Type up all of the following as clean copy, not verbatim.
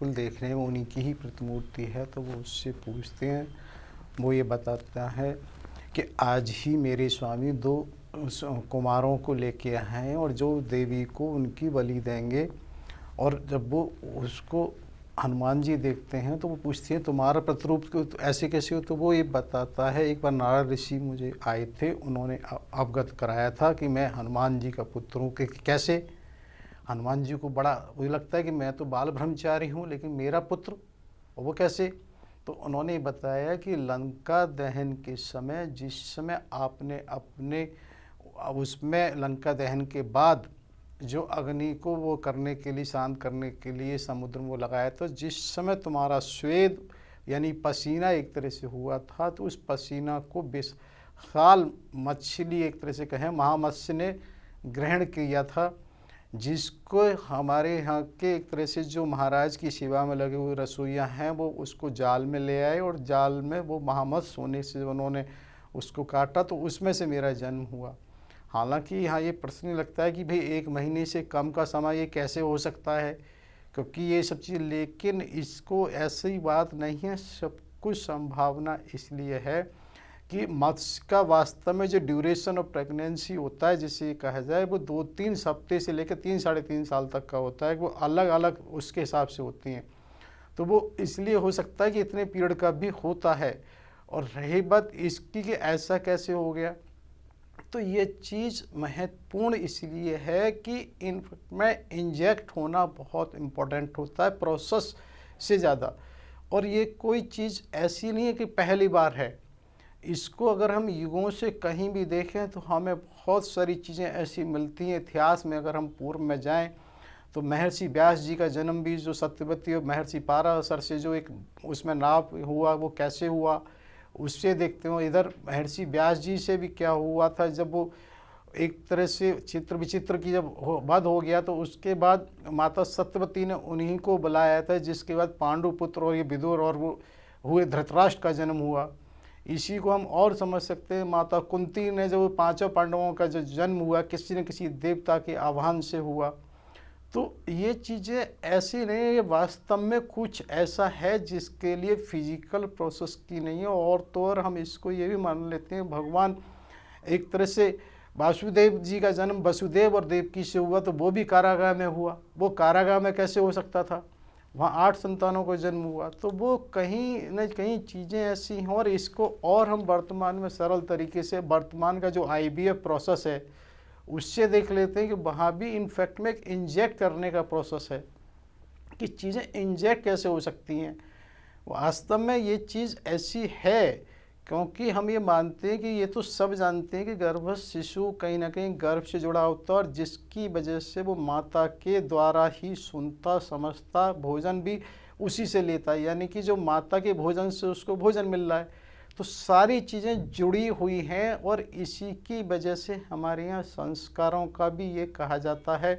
बिल्कुल देखने में उन्हीं की ही प्रतिमूर्ति है। तो वो उससे पूछते हैं, वो ये बताता है कि आज ही मेरे स्वामी 2 कुमारों को लेके आए हैं और जो देवी को उनकी बलि देंगे। और जब वो उसको हनुमान जी देखते हैं तो वो पूछते हैं तुम्हारा प्रतिरूप क्यों ऐसे कैसे हो। तो वो ये बताता है, एक बार नारद ऋषि मुझे आए थे, उन्होंने अवगत कराया था कि मैं हनुमान जी का पुत्र हूँ। कि कैसे? हनुमान जी को बड़ा मुझे लगता है कि मैं तो बाल ब्रह्मचारी हूँ, लेकिन मेरा पुत्र, और वो कैसे? तो उन्होंने बताया कि लंका दहन के समय, जिस समय आपने अपने उसमें लंका दहन के बाद जो अग्नि को वो करने के लिए, शांत करने के लिए समुद्र में वो लगाया, तो जिस समय तुम्हारा स्वेद यानी पसीना एक तरह से हुआ था, तो उस पसीना को विशाल मछली, एक तरह से कहें महामत्स्य ने ग्रहण किया था, जिसको हमारे यहाँ के एक तरह से जो महाराज की सेवा में लगे हुए रसोइया हैं वो उसको जाल में ले आए, और जाल में वो महामत्स्य होने से उन्होंने उसको काटा, तो उसमें से मेरा जन्म हुआ। हालांकि यहाँ ये प्रश्न लगता है कि भाई 1 महीने से कम का समय ये कैसे हो सकता है, क्योंकि ये सब चीज़, लेकिन इसको ऐसी बात नहीं है, सब कुछ संभावना इसलिए है कि मत्स्य का वास्तव में जो ड्यूरेशन ऑफ प्रेगनेंसी होता है, जिसे कहा जाए, वो 2-3 हफ्ते से लेकर 3 साढ़े 3 साल तक का होता है। वो अलग अलग उसके हिसाब से होती हैं, तो वो इसलिए हो सकता है कि इतने पीरियड का भी होता है। और रही बात इसकी कि ऐसा कैसे हो गया, तो ये चीज़ महत्वपूर्ण इसलिए है कि इनमें इंजेक्ट होना बहुत इम्पोर्टेंट होता है प्रोसेस से ज़्यादा। और ये कोई चीज़ ऐसी नहीं है कि पहली बार है, इसको अगर हम युगों से कहीं भी देखें तो हमें बहुत सारी चीज़ें ऐसी मिलती हैं। इतिहास में अगर हम पूर्व में जाएं तो महर्षि व्यास जी का जन्म भी जो सत्यवती और महर्षि पाराशर से जो एक उसमें नाव हुआ, वो कैसे हुआ, उससे देखते हो। इधर महर्षि व्यास जी से भी क्या हुआ था, जब वो एक तरह से चित्र विचित्र की जब वध हो गया, तो उसके बाद माता सत्यवती ने उन्हीं को बुलाया था, जिसके बाद पांडु पुत्र और ये विदुर और वो हुए धृतराष्ट्र का जन्म हुआ। इसी को हम और समझ सकते हैं, माता कुंती ने जो 5 पांडवों का जो जन्म हुआ, किसी न किसी देवता के आह्वान से हुआ। तो ये चीज़ें ऐसी नहीं है, ये वास्तव में कुछ ऐसा है जिसके लिए फिजिकल प्रोसेस की नहीं है। और तो और हम इसको ये भी मान लेते हैं, भगवान एक तरह से वासुदेव जी का जन्म वसुदेव और देवकी से हुआ, तो वो भी कारागार में हुआ। वो कारागार में कैसे हो सकता था? वहाँ 8 संतानों को जन्म हुआ। तो वो कहीं न कहीं चीज़ें ऐसी हैं। और इसको और हम वर्तमान में सरल तरीके से, वर्तमान का जो IVF प्रोसेस है उससे देख लेते हैं कि वहाँ भी इनफैक्ट में एक इंजेक्ट करने का प्रोसेस है, कि चीज़ें इंजेक्ट कैसे हो सकती हैं। वास्तव में ये चीज़ ऐसी है, क्योंकि हम ये मानते हैं कि ये तो सब जानते हैं कि गर्भस्थ शिशु कहीं ना कहीं गर्भ से जुड़ा होता है, और जिसकी वजह से वो माता के द्वारा ही सुनता समझता, भोजन भी उसी से लेता है, यानी कि जो माता के भोजन से उसको भोजन मिल रहा है। तो सारी चीज़ें जुड़ी हुई हैं, और इसी की वजह से हमारे यहाँ संस्कारों का भी ये कहा जाता है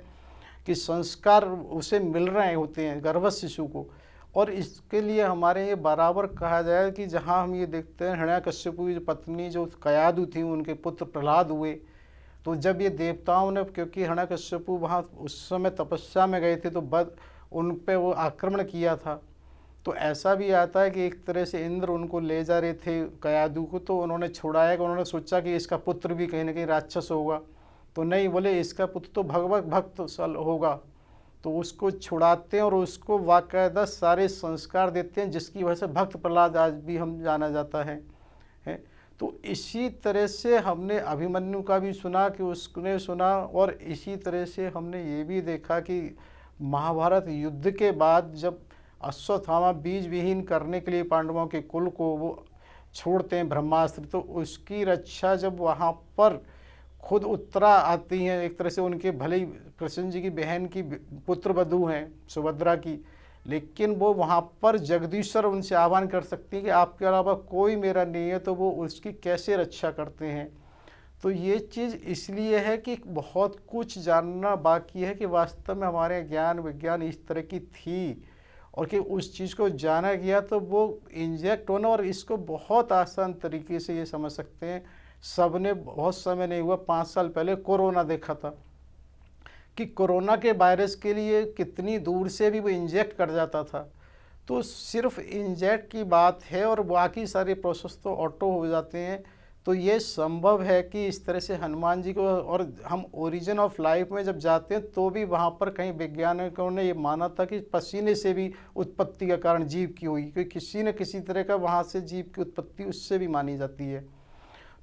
कि संस्कार उसे मिल रहे होते हैं गर्भस्थ शिशु को। और इसके लिए हमारे ये बराबर कहा जाए कि जहाँ हम ये देखते हैं, हिरण्यकश्यपु की पत्नी जो कयादु थी, उनके पुत्र प्रहलाद हुए। तो जब ये देवताओं ने, क्योंकि हिरण्यकश्यपु वहाँ उस समय तपस्या में गए थे, तो बद उन पे वो आक्रमण किया था। तो ऐसा भी आता है कि एक तरह से इंद्र उनको ले जा रहे थे कयादु को, तो उन्होंने छुड़ाया कि उन्होंने सोचा कि इसका पुत्र भी कहीं ना कहीं राक्षस होगा। तो नहीं, बोले इसका पुत्र तो भगवत भक्त होगा। तो उसको छुड़ाते हैं और उसको बाकायदा सारे संस्कार देते हैं, जिसकी वजह से भक्त प्रहलाद आज भी हम जाना जाता है। तो इसी तरह से हमने अभिमन्यु का भी सुना कि उसने सुना, और इसी तरह से हमने ये भी देखा कि महाभारत युद्ध के बाद जब अश्वत्थामा बीज विहीन करने के लिए पांडवों के कुल को वो छोड़ते हैं ब्रह्मास्त्र, तो उसकी रक्षा जब वहाँ पर खुद उत्तरा आती हैं, एक तरह से उनके भले ही कृष्ण जी की बहन की पुत्र वधू हैं सुभद्रा की, लेकिन वो वहाँ पर जगदीश्वर उनसे आह्वान कर सकती हैं कि आपके अलावा कोई मेरा नहीं है, तो वो उसकी कैसे रक्षा करते हैं। तो ये चीज़ इसलिए है कि बहुत कुछ जानना बाकी है कि वास्तव में हमारे ज्ञान विज्ञान इस तरह की थी, और कि उस चीज़ को जाना गया तो वो इंजेक्ट होना। और इसको बहुत आसान तरीके से ये समझ सकते हैं, सबने बहुत समय नहीं हुआ, 5 साल पहले कोरोना देखा था कि कोरोना के वायरस के लिए कितनी दूर से भी वो इंजेक्ट कर जाता था। तो सिर्फ इंजेक्ट की बात है और बाकी सारे प्रोसेस तो ऑटो हो जाते हैं। तो ये संभव है कि इस तरह से हनुमान जी को, और हम ओरिजिन ऑफ लाइफ में जब जाते हैं तो भी वहाँ पर कहीं वैज्ञानिकों ने ये माना था कि पसीने से भी उत्पत्ति का कारण जीव की हुई, क्योंकि किसी न किसी तरह का वहाँ से जीव की उत्पत्ति उससे भी मानी जाती है।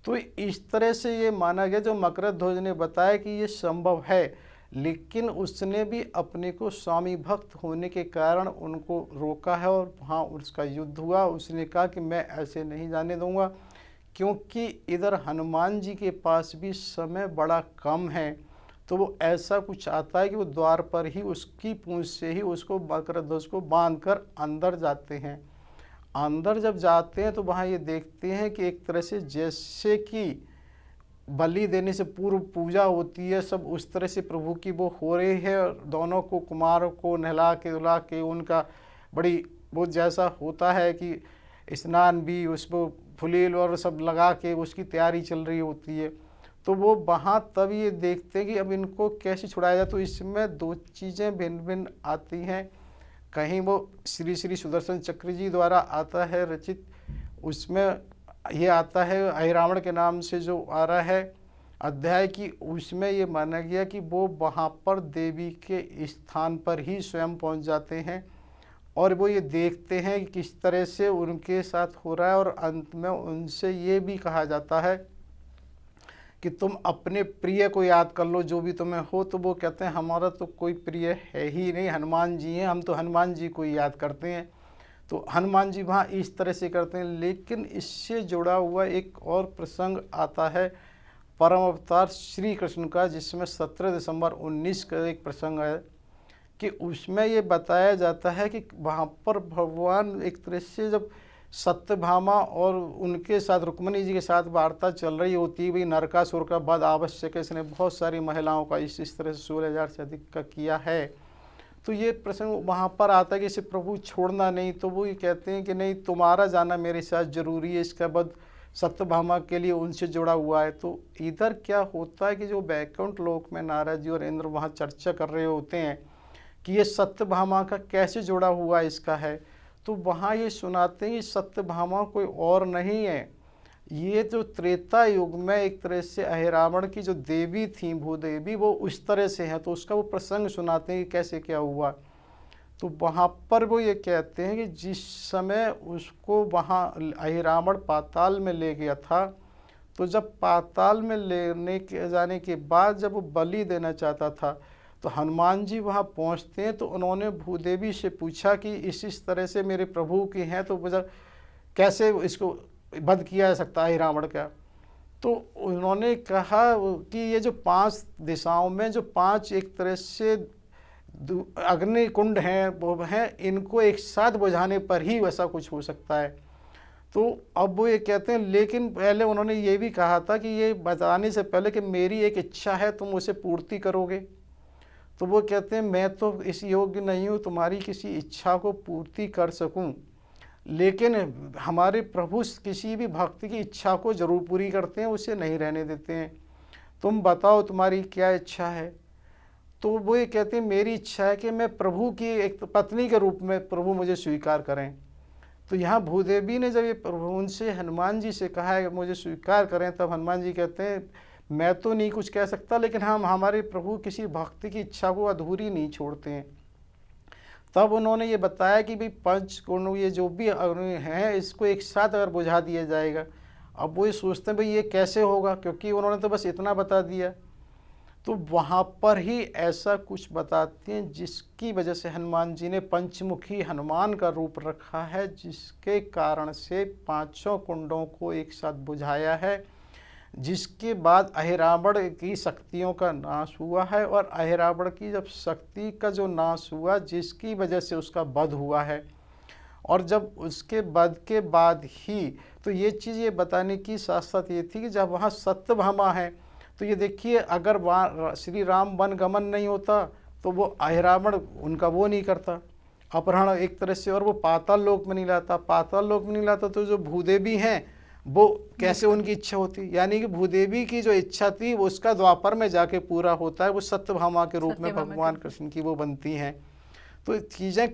तो इस तरह से ये माना गया, जो मकरध्वज ने बताया कि ये संभव है, लेकिन उसने भी अपने को स्वामी भक्त होने के कारण उनको रोका है और वहाँ उसका युद्ध हुआ। उसने कहा कि मैं ऐसे नहीं जाने दूंगा, क्योंकि इधर हनुमान जी के पास भी समय बड़ा कम है। तो वो ऐसा कुछ आता है कि वो द्वार पर ही उसकी पूंछ से ही उसको मकरध्वज को बांध कर अंदर जाते हैं। अंदर जब जाते हैं तो वहाँ ये देखते हैं कि एक तरह से जैसे कि बलि देने से पूर्व पूजा होती है, सब उस तरह से प्रभु की वो हो रही है। दोनों को, कुमारों को नहला के धुला के उनका बड़ी वो जैसा होता है कि स्नान भी, उसको फुलील और सब लगा के उसकी तैयारी चल रही होती है। तो वो वहाँ तब ये देखते हैं कि अब इनको कैसे छुड़ाया जाए। तो इसमें दो चीज़ें भिन्न भिन्न आती हैं। कहीं वो श्री श्री सुदर्शन चक्र जी द्वारा आता है रचित, उसमें ये आता है अहिरावण के नाम से जो आ रहा है अध्याय की, उसमें ये माना गया कि वो वहाँ पर देवी के स्थान पर ही स्वयं पहुँच जाते हैं और वो ये देखते हैं कि किस तरह से उनके साथ हो रहा है। और अंत में उनसे ये भी कहा जाता है कि तुम अपने प्रिय को याद कर लो, जो भी तुम्हें हो। तो वो कहते हैं हमारा तो कोई प्रिय है ही नहीं, हनुमान जी हैं, हम तो हनुमान जी को याद करते हैं। तो हनुमान जी वहाँ इस तरह से करते हैं। लेकिन इससे जुड़ा हुआ एक और प्रसंग आता है परम अवतार श्री कृष्ण का, जिसमें 17 दिसंबर 19 का एक प्रसंग है कि उसमें ये बताया जाता है कि वहाँ पर भगवान एक तरह से जब सत्यभामा और उनके साथ रुक्मिणी जी के साथ वार्ता चल रही होती है, भाई नरकासुर का वध आवश्यक है, इसने बहुत सारी महिलाओं का इस तरह से 16,000 से अधिक का किया है। तो ये प्रसंग वहाँ पर आता है कि इसे प्रभु छोड़ना नहीं। तो वो ये कहते हैं कि नहीं, तुम्हारा जाना मेरे साथ जरूरी है, इसका वध सत्यभामा के लिए उनसे जुड़ा हुआ है। तो इधर क्या होता है कि जो वैकुंठ लोक में नारद जी और इंद्र वहाँ चर्चा कर रहे होते हैं कि ये सत्यभामा का कैसे जुड़ा हुआ इसका है, तो वहाँ ये सुनाते हैं कि सत्यभामा कोई और नहीं है, ये जो त्रेता युग में एक तरह से अहिरावण की जो देवी थी भूदेवी, वो उस तरह से है। तो उसका वो प्रसंग सुनाते हैं कि कैसे क्या हुआ। तो वहाँ पर वो ये कहते हैं कि जिस समय उसको वहाँ अहिरावण पाताल में ले गया था, तो जब पाताल में लेने के जाने के बाद जब वो बलि देना चाहता था, तो हनुमान जी वहाँ पहुँचते हैं। तो उन्होंने भूदेवी से पूछा कि इस तरह से मेरे प्रभु की हैं, तो मुझे कैसे इसको वध किया जा सकता है रावण का। तो उन्होंने कहा कि ये जो 5 दिशाओं में जो 5 एक तरह से अग्नि कुंड हैं वो हैं, इनको एक साथ बुझाने पर ही वैसा कुछ हो सकता है। तो अब वो ये कहते हैं, लेकिन पहले उन्होंने ये भी कहा था कि ये बताने से पहले कि मेरी एक इच्छा है, तुम उसे पूर्ति करोगे। तो वो कहते हैं मैं तो इस योग्य नहीं हूँ तुम्हारी किसी इच्छा को पूर्ति कर सकूँ, लेकिन हमारे प्रभु किसी भी भक्त की इच्छा को जरूर पूरी करते हैं, उसे नहीं रहने देते हैं। तुम बताओ तुम्हारी क्या इच्छा है। तो वो ये कहते हैं मेरी इच्छा है कि मैं प्रभु की एक पत्नी के रूप में प्रभु मुझे स्वीकार करें। तो यहाँ भूदेवी ने जब ये प्रभु उनसे हनुमान जी से कहा है कि मुझे स्वीकार करें, तब हनुमान जी कहते हैं मैं तो नहीं कुछ कह सकता, लेकिन हम हमारे प्रभु किसी भक्ति की इच्छा को अधूरी नहीं छोड़ते हैं। तब उन्होंने ये बताया कि भाई 5 गुण ये जो भी हैं इसको एक साथ अगर बुझा दिया जाएगा। अब वो ये सोचते हैं भाई ये कैसे होगा, क्योंकि उन्होंने तो बस इतना बता दिया। तो वहाँ पर ही ऐसा कुछ बताते हैं जिसकी वजह से हनुमान जी ने पंचमुखी हनुमान का रूप रखा है, जिसके कारण से 5 कुंडों को एक साथ बुझाया है, जिसके बाद अहिरावण की शक्तियों का नाश हुआ है। और अहिरावण की जब शक्ति का जो नाश हुआ, जिसकी वजह से उसका वध हुआ है। और जब उसके वध के बाद ही तो ये चीज़ ये बताने की साथ साथ ये थी कि जब वहाँ सत्यभामा है, तो ये देखिए अगर वहाँ श्री राम वन गमन नहीं होता तो वो अहिरावण उनका वो नहीं करता अपहरण एक तरह से, और वो पाताल लोक में नहीं लाता। पाताल लोक में नहीं लाता तो जो भूदेवी हैं वो कैसे उनकी इच्छा होती, यानी कि भूदेवी की जो इच्छा थी वो उसका द्वापर में जाके पूरा होता है, वो सत्यभामा के रूप में सत्यभामा के भगवान रूप में। कृष्ण की वो बनती हैं। तो चीज़ें